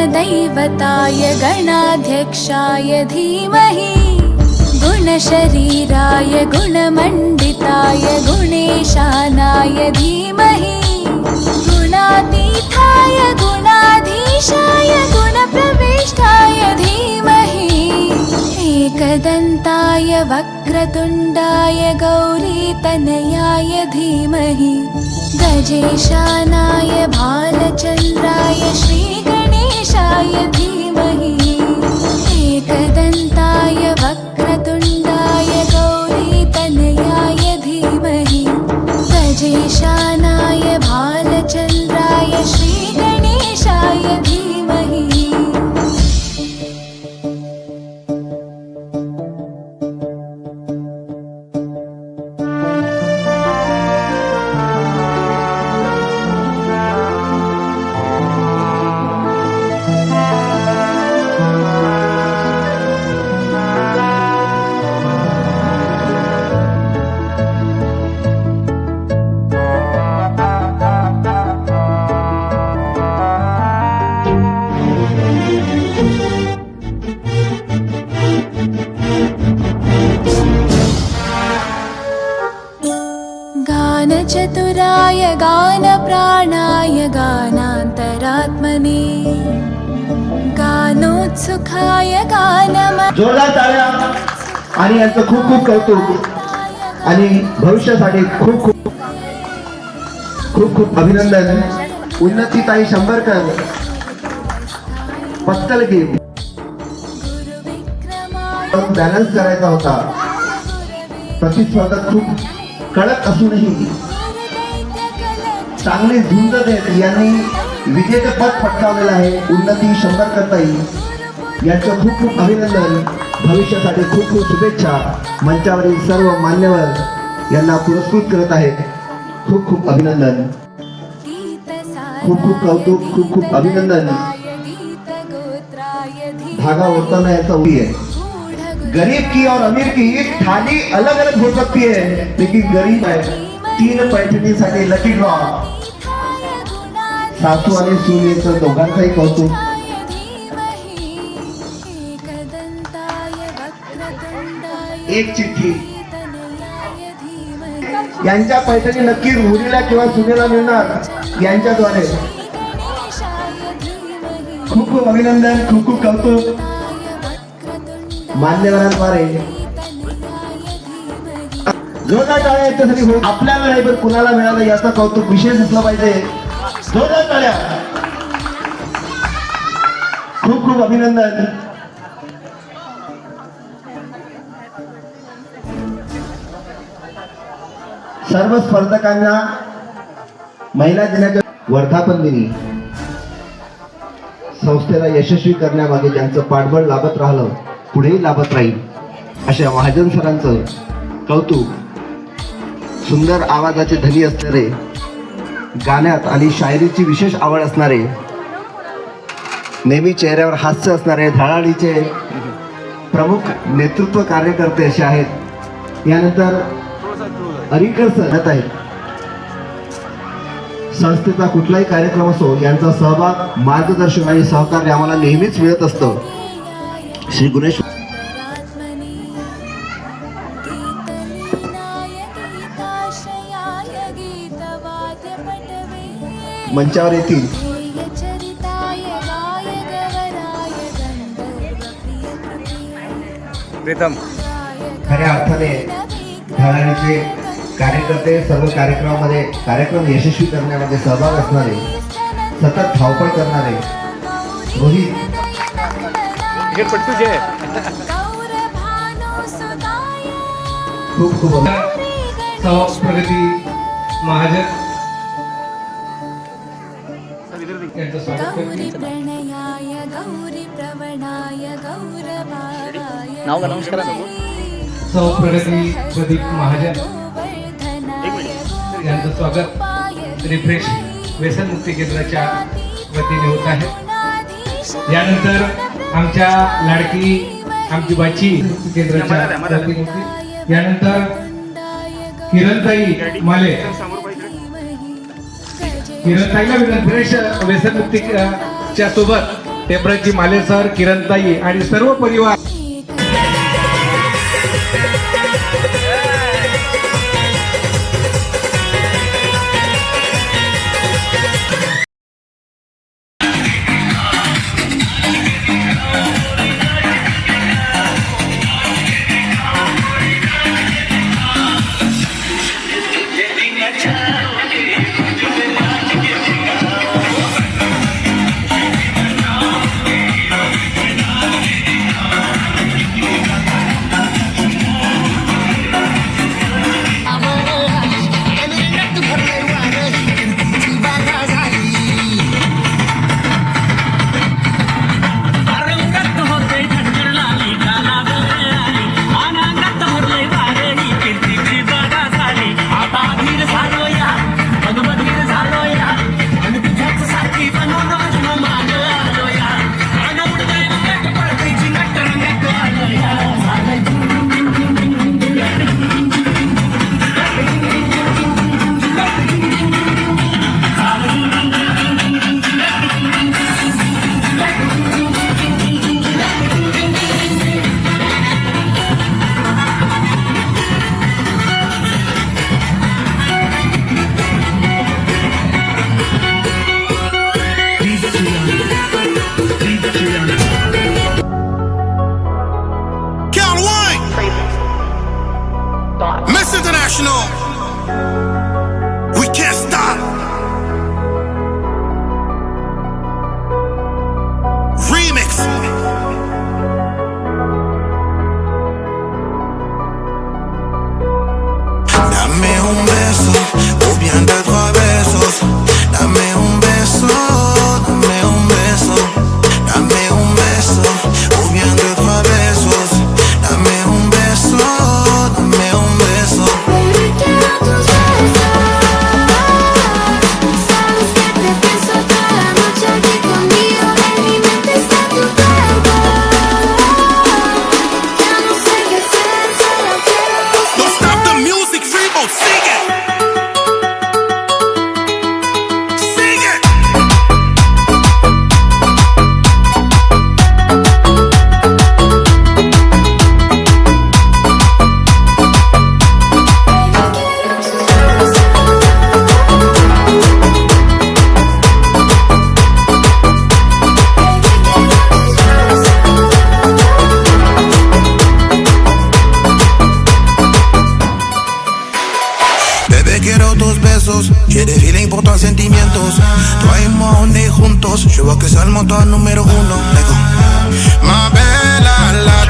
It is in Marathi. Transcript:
गणदैवताय गणाध्यक्षाय धीमहि गुणशरीराय गुणमण्डिताय गुणेशानाय धीमहि गुणातीताय गुणाधीशाय गुणप्रविष्टाय धीमहि एकदन्ताय वक्रतुण्डाय गौरीतनयाय धीमहि गजेशानाय भालचन्द्राय श्रीगणेशाय धीमहि एकदन्ताय वक्रतुण्डाय गौरीतनयाय धीमहि गजेशानाय भालचन्द्राय श्रीगणेशाय धीमहि। गानचतुराय गानप्राणाय गानान्तरात्मने गानोत्सुकाय जोरदार टाळ्या आणि यांचं खूप खूप कौतुक आणि भविष्यासाठी खूप खूप खूप खूप अभिनंदन। उन्नतीताई शंभरकर पत्तल गेम बॅलन्स करायचा होता। प्रतिस्पर्धा खूप कडक असूनही चांगली झुंज देत यांनी विजेतेपद पटकावलेलं आहे। उन्नती शंभरकर ताई यांचं खूप खूप अभिनंदन। भविष्यासाठी खूप खूप शुभेच्छा। मंचावरील सर्व मान्यवर यांना पुरस्कृत करत आहेत। खूप खूप अभिनंदन, खूप खूप कौतुक, खूप खूप अभिनंदन। धागा ओढताना याचा उडी आहे। गरीब की और अमीर की थाली अलग अलग हो सकती है, लेकिन गरीब है 3 पैठणीसाठी लकी ड्रॉ। सासू आणि सून दोघांचाही कौतुक। एक चिठ्ठी यांच्या पैठणी नक्की मुलीला किंवा सुनेला मिळणार यांच्याद्वारे। खूप खूप अभिनंदन, खूप खूप कौतुक मान्यवरांद्वारे। जोरदार टाळ्या याच्यासाठी होईल। आपल्याला नाही पण कुणाला मिळालं याचा कौतुक विशेष असलं पाहिजे। जोरदार टाळ्या, खूप खूप अभिनंदन। सर्व स्पर्धकांना महिला दिनाच्या वर्धापन दिनी संस्थेला यशस्वी करण्यामागे ज्यांचं पाठबळ लाभत राहिलं पुढेही लाभत राहील अशा महाजन सरांचं कौतुक। सुंदर आवाजाचे धनी असणारे, गाण्यात आणि शायरीची विशेष आवड असणारे, नेहमी चेहऱ्यावर हास्य असणारे धडाडीचे प्रमुख नेतृत्व कार्यकर्ते असे आहेत। यानंतर अरिकर सर आहेत। संस्थेचा कुठलाही कार्यक्रम असो यांचा सहभाग, मार्गदर्शन आणि सहकार्य आम्हाला नेहमीच मिळत असतं। श्री गुणेश मंचावर येतील। खऱ्या अर्थाने धडाडीचे कार्यकर्ते सर्व कार्यक्रमामध्ये कार्यक्रम यशस्वी करण्यामध्ये सहभाग असणारे, सतत धावपळ करणारे रोहित खूप खूप प्रगती महाजन यांचं स्वागत करते। प्रगती प्रदीप महाजन यांचं स्वागत रिफ्रेश व्यसन मुक्ती केंद्राच्या वतीने होत आहे। यानंतर आमच्या लाडकी आमची बाची केंद्राच्या वतीने होती। यानंतर किरणताई माले, किरणताईला रिफ्रेश व्यसन मुक्तीच्या सोबत टेंबराची माले सर, किरणताई आणि सर्व परिवार. Miss International, we can't stop. Remix. Dame un beso, o bien de trois besos. Dame un beso, dame un beso. Dame un beso, o bien de trois besos. Dame un beso, dame un beso. Baby, quiero tus besos. Sabes que te pienso toda la noche aquí conmigo. En mi mente está tu cuerpo. Ya no sé qué hacer, solo quiero tus Don't stop the music, Freebo, sing it. Sing it. Bebé, quiero tus besos. J'ai des feelings pour tus sentimientos. Toi et moi, on est juntos. Je vois que c'est le moteur numéro 1. Ma bella, la